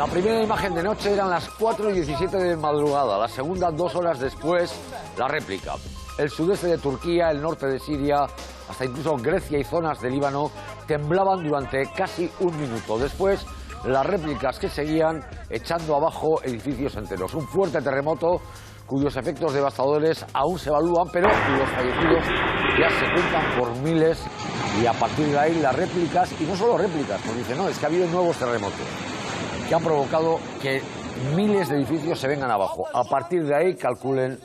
La primera imagen de noche eran las 4:17 de madrugada, la segunda 2 horas después, la réplica. El sudeste de Turquía, el norte de Siria, hasta incluso Grecia y zonas de Líbano temblaban durante casi un minuto. Después, las réplicas que seguían echando abajo edificios enteros. Un fuerte terremoto cuyos efectos devastadores aún se evalúan, pero los fallecidos ya se cuentan por miles y a partir de ahí las réplicas, y no solo réplicas, pues dicen, no, es que ha habido nuevos terremotos que han provocado que miles de edificios se vengan abajo. A partir de ahí calculen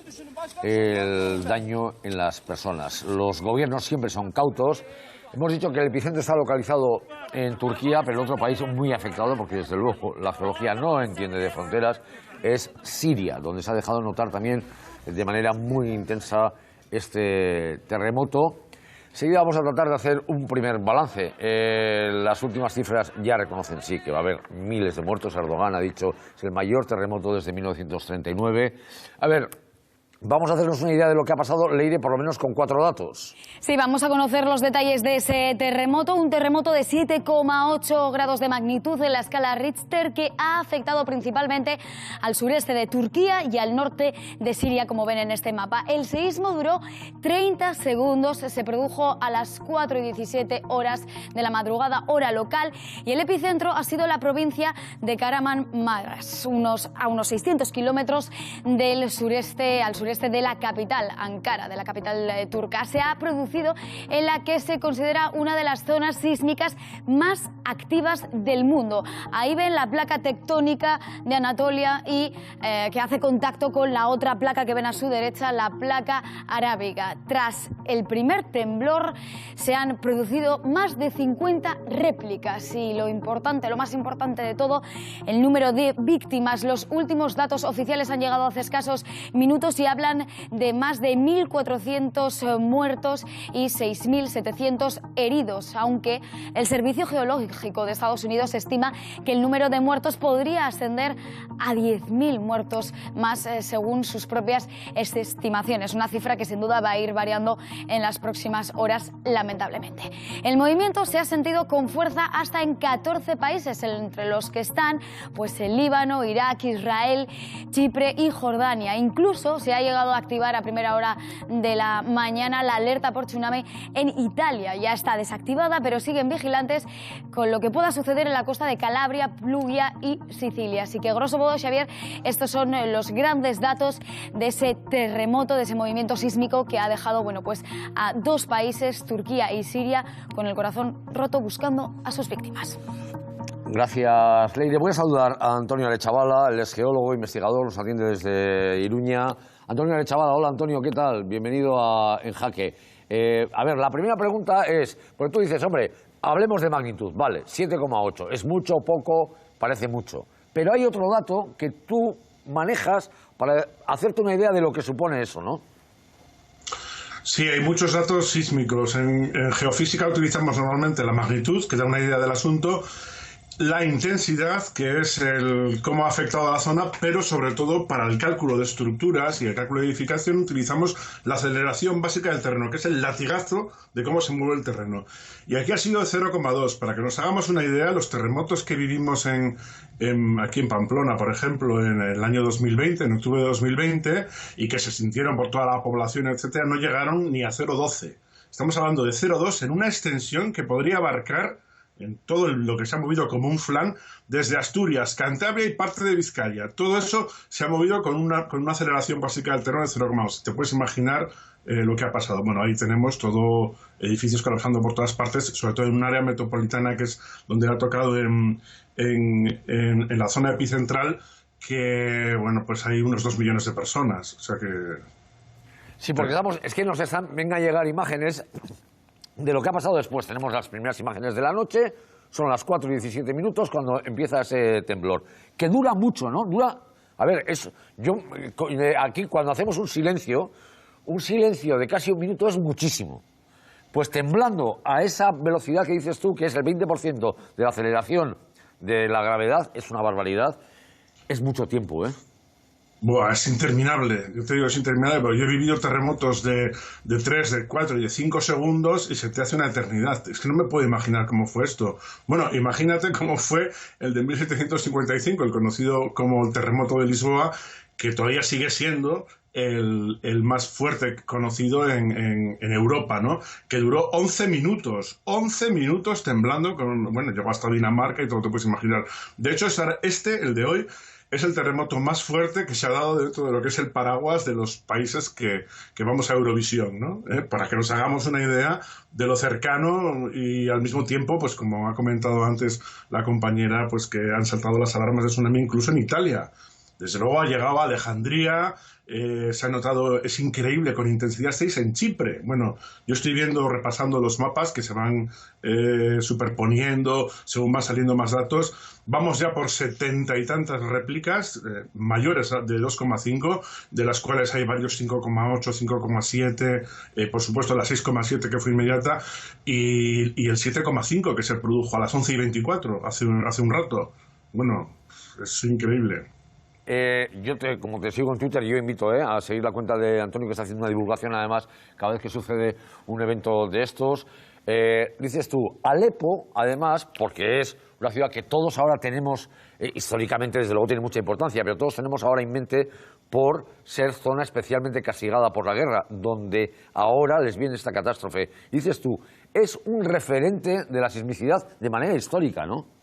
el daño en las personas. Los gobiernos siempre son cautos. Hemos dicho que el epicentro está localizado en Turquía, pero el otro país muy afectado, porque desde luego la geología no entiende de fronteras, es Siria, donde se ha dejado notar también de manera muy intensa este terremoto. Enseguida vamos a tratar de hacer un primer balance. Las últimas cifras ya reconocen, sí, que va a haber miles de muertos. Erdogan ha dicho es el mayor terremoto desde 1939. A ver, vamos a hacernos una idea de lo que ha pasado, Leire, por lo menos con 4 datos. Sí, vamos a conocer los detalles de ese terremoto. Un terremoto de 7,8 grados de magnitud en la escala Richter que ha afectado principalmente al sureste de Turquía y al norte de Siria, como ven en este mapa. El seísmo duró 30 segundos, se produjo a las 4:17 horas de la madrugada, hora local, y el epicentro ha sido la provincia de Kahramanmaraş, a unos 600 kilómetros del sureste, al sureste de la capital, Ankara, de la capital turca. Se ha producido en la que se considera una de las zonas sísmicas más activas del mundo. Ahí ven la placa tectónica de Anatolia y que hace contacto con la otra placa que ven a su derecha, la placa arábiga. Tras el primer temblor se han producido más de 50 réplicas y lo más importante de todo, el número de víctimas. Los últimos datos oficiales han llegado hace escasos minutos y hablan de más de 1.400 muertos y 6.700 heridos, aunque el Servicio Geológico de Estados Unidos estima que el número de muertos podría ascender a 10.000 muertos más, según sus propias estimaciones. Una cifra que sin duda va a ir variando en las próximas horas, lamentablemente. El movimiento se ha sentido con fuerza hasta en 14 países, entre los que están pues el Líbano, Irak, Israel, Chipre y Jordania. Incluso se ha llegado a activar a primera hora de la mañana la alerta por tsunami en Italia. Ya está desactivada, pero siguen vigilantes con lo que pueda suceder en la costa de Calabria, Puglia y Sicilia. Así que, grosso modo, Xavier, estos son los grandes datos de ese terremoto, de ese movimiento sísmico que ha dejado, bueno, pues a 2 países, Turquía y Siria, con el corazón roto buscando a sus víctimas. Gracias, Leire. Voy a saludar a Antonio Arechavala, él es geólogo, investigador, nos atiende desde Iruña. Antonio Arechavala, hola Antonio, ¿qué tal? Bienvenido a En Jaque. A ver, la primera pregunta es, porque tú dices, hombre, hablemos de magnitud, vale, 7,8, es mucho, poco, parece mucho. Pero hay otro dato que tú manejas para hacerte una idea de lo que supone eso, ¿no? Sí, hay muchos datos sísmicos. En geofísica utilizamos normalmente la magnitud, que da una idea del asunto, la intensidad, que es cómo ha afectado a la zona, pero sobre todo para el cálculo de estructuras y el cálculo de edificación utilizamos la aceleración básica del terreno, que es el latigazo de cómo se mueve el terreno. Y aquí ha sido de 0,2. Para que nos hagamos una idea, los terremotos que vivimos aquí en Pamplona, por ejemplo, en el año 2020, en octubre de 2020, y que se sintieron por toda la población, etcétera, no llegaron ni a 0,12. Estamos hablando de 0,2 en una extensión que podría abarcar en todo lo que se ha movido como un flan, desde Asturias, Cantabria y parte de Vizcaya. Todo eso se ha movido con una aceleración básica del terreno de 0,2. Te puedes imaginar lo que ha pasado. Bueno, ahí tenemos todo edificios colapsando por todas partes, sobre todo en un área metropolitana que es donde ha tocado en la zona epicentral, que, bueno, pues hay unos 2 millones de personas. O sea que... Sí, porque es que vengan a llegar imágenes de lo que ha pasado después. Tenemos las primeras imágenes de la noche, son las 4:17 minutos cuando empieza ese temblor, que dura mucho, ¿no? Aquí cuando hacemos un silencio de casi un minuto es muchísimo. Pues temblando a esa velocidad que dices tú, que es el 20% de la aceleración de la gravedad, es una barbaridad, es mucho tiempo, ¿eh? Buah, es interminable, yo te digo, es interminable, pero yo he vivido terremotos de 3, de 4 y de 5 segundos y se te hace una eternidad. Es que no me puedo imaginar cómo fue esto. Bueno, imagínate cómo fue el de 1755, el conocido como el terremoto de Lisboa, que todavía sigue siendo el más fuerte conocido en Europa, ¿no? Que duró 11 minutos temblando, bueno, llegó hasta Dinamarca y todo te puedes imaginar. De hecho, el de hoy, es el terremoto más fuerte que se ha dado dentro de lo que es el paraguas de los países que vamos a Eurovisión, ¿no? Para que nos hagamos una idea de lo cercano y al mismo tiempo, pues como ha comentado antes la compañera, pues que han saltado las alarmas de tsunami incluso en Italia. Desde luego ha llegado a Alejandría, se ha notado, es increíble, con intensidad 6 en Chipre. Bueno, yo estoy repasando los mapas que se van superponiendo según van saliendo más datos. Vamos ya por 70 y tantas réplicas mayores de 2,5, de las cuales hay varios 5,8, 5,7, por supuesto la 6,7 que fue inmediata, y el 7,5 que se produjo a las 11:24, hace un rato. Bueno, es increíble. Como te sigo en Twitter, yo invito a seguir la cuenta de Antonio, que está haciendo una divulgación, además, cada vez que sucede un evento de estos. Dices tú, Alepo, además, porque es una ciudad que todos ahora tenemos, históricamente, desde luego tiene mucha importancia, pero todos tenemos ahora en mente por ser zona especialmente castigada por la guerra, donde ahora les viene esta catástrofe. Dices tú, es un referente de la sismicidad de manera histórica, ¿no?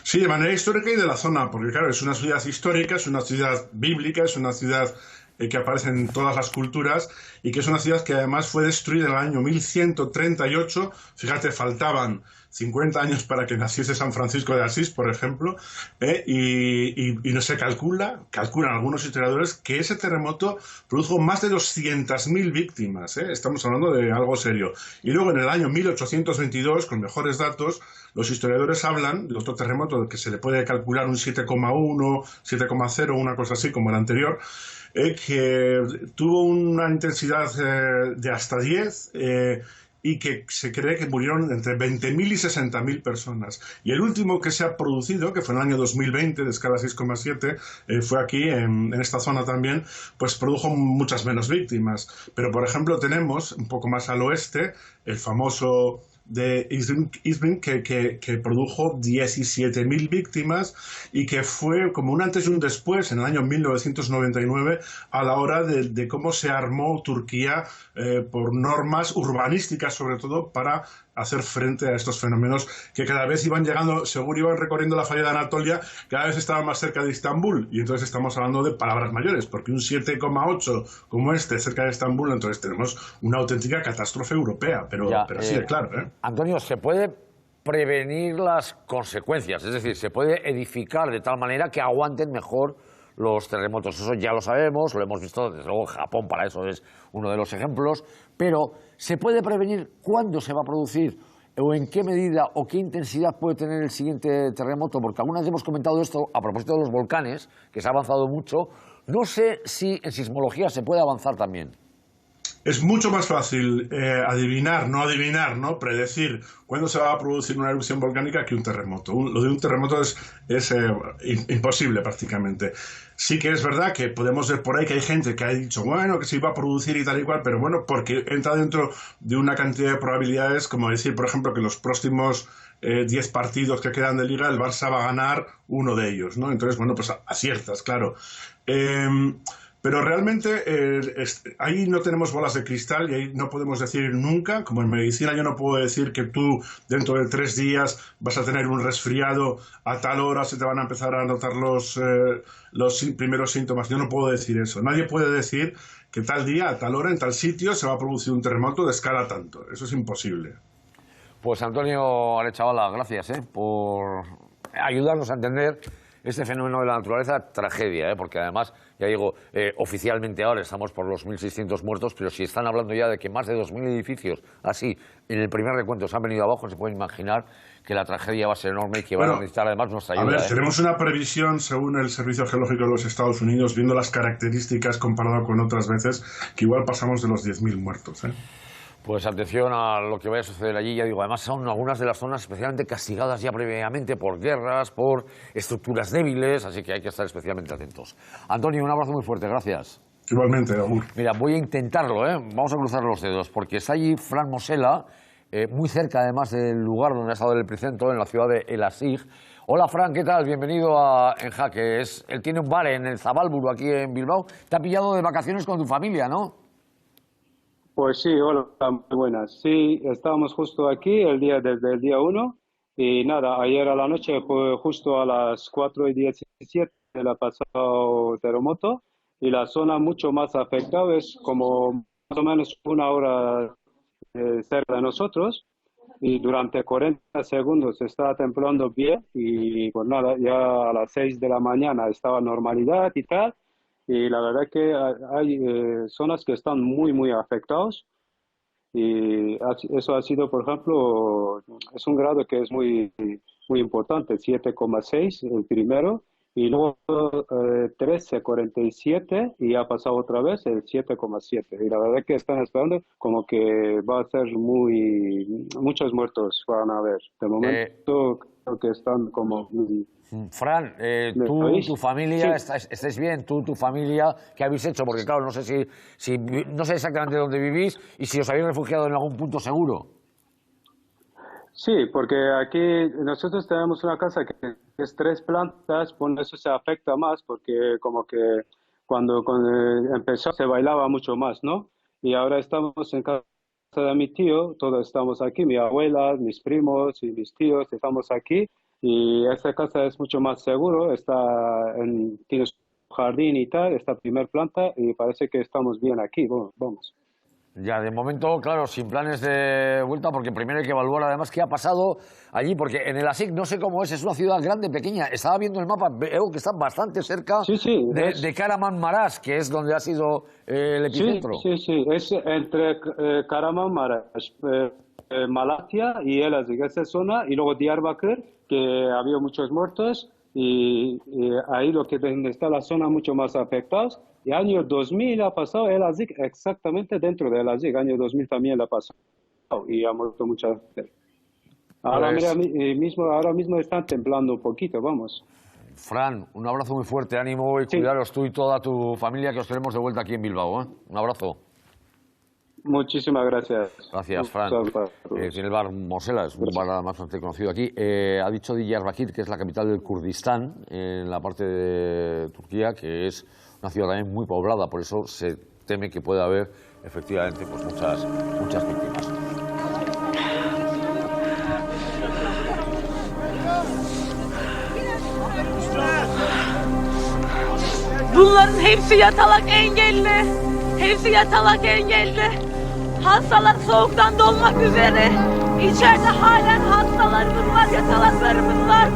Sí, de manera histórica y de la zona, porque claro, es una ciudad histórica, es una ciudad bíblica, es una ciudad que aparece en todas las culturas y que es una ciudad que además fue destruida en el año 1138. Fíjate, faltaban 50 años para que naciese San Francisco de Asís, por ejemplo, y no se calculan algunos historiadores que ese terremoto produjo más de 200.000 víctimas. Estamos hablando de algo serio. Y luego en el año 1822, con mejores datos, los historiadores hablan de otro terremoto que se le puede calcular un 7,1, 7,0, una cosa así como el anterior, que tuvo una intensidad de hasta 10 y que se cree que murieron entre 20.000 y 60.000 personas. Y el último que se ha producido, que fue en el año 2020, de escala 6,7, fue aquí, en esta zona también, pues produjo muchas menos víctimas. Pero, por ejemplo, tenemos, un poco más al oeste, el famoso de Izmir, que produjo 17.000 víctimas y que fue como un antes y un después en el año 1999 a la hora de cómo se armó Turquía por normas urbanísticas, sobre todo para hacer frente a estos fenómenos que cada vez iban llegando, según iban recorriendo la falla de Anatolia, cada vez estaban más cerca de Estambul, y entonces estamos hablando de palabras mayores, porque un 7,8 como este cerca de Estambul, entonces tenemos una auténtica catástrofe europea, pero sí, claro. Antonio, ¿se puede prevenir las consecuencias? Es decir, ¿se puede edificar de tal manera que aguanten mejor los terremotos? Eso ya lo sabemos, lo hemos visto, desde luego Japón para eso es uno de los ejemplos, pero ¿se puede prevenir cuándo se va a producir o en qué medida o qué intensidad puede tener el siguiente terremoto? Porque algunas vez hemos comentado esto a propósito de los volcanes, que se ha avanzado mucho. No sé si en sismología se puede avanzar también. Es mucho más fácil adivinar, ¿no? Predecir cuándo se va a producir una erupción volcánica que un terremoto. Lo de un terremoto es imposible prácticamente. Sí que es verdad que podemos ver por ahí que hay gente que ha dicho, bueno, que se iba a producir y tal y cual, pero bueno, porque entra dentro de una cantidad de probabilidades, como decir, por ejemplo, que los próximos 10 partidos que quedan de Liga, el Barça va a ganar uno de ellos, ¿no? Entonces, bueno, pues aciertas, claro. Pero realmente ahí no tenemos bolas de cristal y ahí no podemos decir nunca, como en medicina yo no puedo decir que tú dentro de 3 días vas a tener un resfriado, a tal hora se te van a empezar a notar los primeros síntomas. Yo no puedo decir eso. Nadie puede decir que tal día, a tal hora, en tal sitio se va a producir un terremoto de escala tanto. Eso es imposible. Pues Antonio Arechavala, gracias por ayudarnos a entender este fenómeno de la naturaleza, tragedia, porque además, ya digo, oficialmente ahora estamos por los 1.600 muertos, pero si están hablando ya de que más de 2.000 edificios, así, en el primer recuento se han venido abajo, se pueden imaginar que la tragedia va a ser enorme y que van a necesitar además nuestra ayuda. A ver, tenemos una previsión, según el Servicio Geológico de los Estados Unidos, viendo las características comparado con otras veces, que igual pasamos de los 10.000 muertos. Pues atención a lo que vaya a suceder allí, ya digo, además son algunas de las zonas especialmente castigadas ya previamente por guerras, por estructuras débiles, así que hay que estar especialmente atentos. Antonio, un abrazo muy fuerte, gracias. Igualmente, Raúl. Mira, voy a intentarlo, vamos a cruzar los dedos, porque está allí Fran Mosela, muy cerca además del lugar donde ha estado el epicentro, en la ciudad de El Asig. Hola Fran, ¿qué tal? Bienvenido a En Jaque. Él tiene un bar en el Zabalburu, aquí en Bilbao. Te ha pillado de vacaciones con tu familia, ¿no? Pues sí, hola, muy buenas. Sí, estábamos justo aquí desde el día 1 y nada, ayer a la noche fue justo a las 4:17 ha pasado terremoto y la zona mucho más afectada es como más o menos una hora cerca de nosotros y durante 40 segundos estaba temblando bien y pues nada, ya a las 6 de la mañana estaba normalidad y tal. Y la verdad que hay zonas que están muy afectadas y eso ha sido, por ejemplo, es un grado que es muy importante, 7,6 el primero y luego 13,47 y ha pasado otra vez el 7,7 y la verdad que están esperando como que va a ser muchos muertos van a haber. De momento creo que están como... Fran, tú, tu familia, sí. ¿Estáis bien? Tú, tu familia, ¿qué habéis hecho? Porque claro, no sé no sé exactamente dónde vivís y si os habéis refugiado en algún punto seguro. Sí, porque aquí nosotros tenemos una casa que es 3 plantas, por eso se afecta más, porque como que cuando empezó se bailaba mucho más, ¿no? Y ahora estamos en casa de mi tío, todos estamos aquí, mi abuela, mis primos y mis tíos, estamos aquí. Y esta casa es mucho más seguro, tiene su jardín y tal, esta primer planta y parece que estamos bien aquí, bueno, vamos. Ya, de momento, claro, sin planes de vuelta, porque primero hay que evaluar además qué ha pasado allí, porque en El Asig no sé cómo es una ciudad grande, pequeña, estaba viendo el mapa, veo que está bastante cerca de Kahramanmaraş, que es donde ha sido el epicentro. Sí, es entre Kahramanmaraş, Malatya y El Asig, esa zona, y luego Diyarbakır, que había muchos muertos y ahí donde está la zona mucho más afectada. Y año 2000 ha pasado El Asig exactamente dentro de El Asig, año 2000 también la ha pasado y ha muerto mucha gente. Ahora mismo están temblando un poquito, vamos. Fran, un abrazo muy fuerte, ánimo y cuidaros tú y toda tu familia, que os tenemos de vuelta aquí en Bilbao. Un abrazo. Muchísimas gracias. Gracias, Fran. Tiene el bar Mosela, es un bar bastante conocido aquí. Ha dicho Diyarbakır, que es la capital del Kurdistán, en la parte de Turquía, que es una ciudad también muy poblada, por eso se teme que pueda haber efectivamente pues muchas víctimas. Bunların hepsi yatalak engelli. Hepsi yatalak engelli. Hastalar soğuktan dolmak üzere. İçeride halen hastalarımız var, yatalaklarımız var.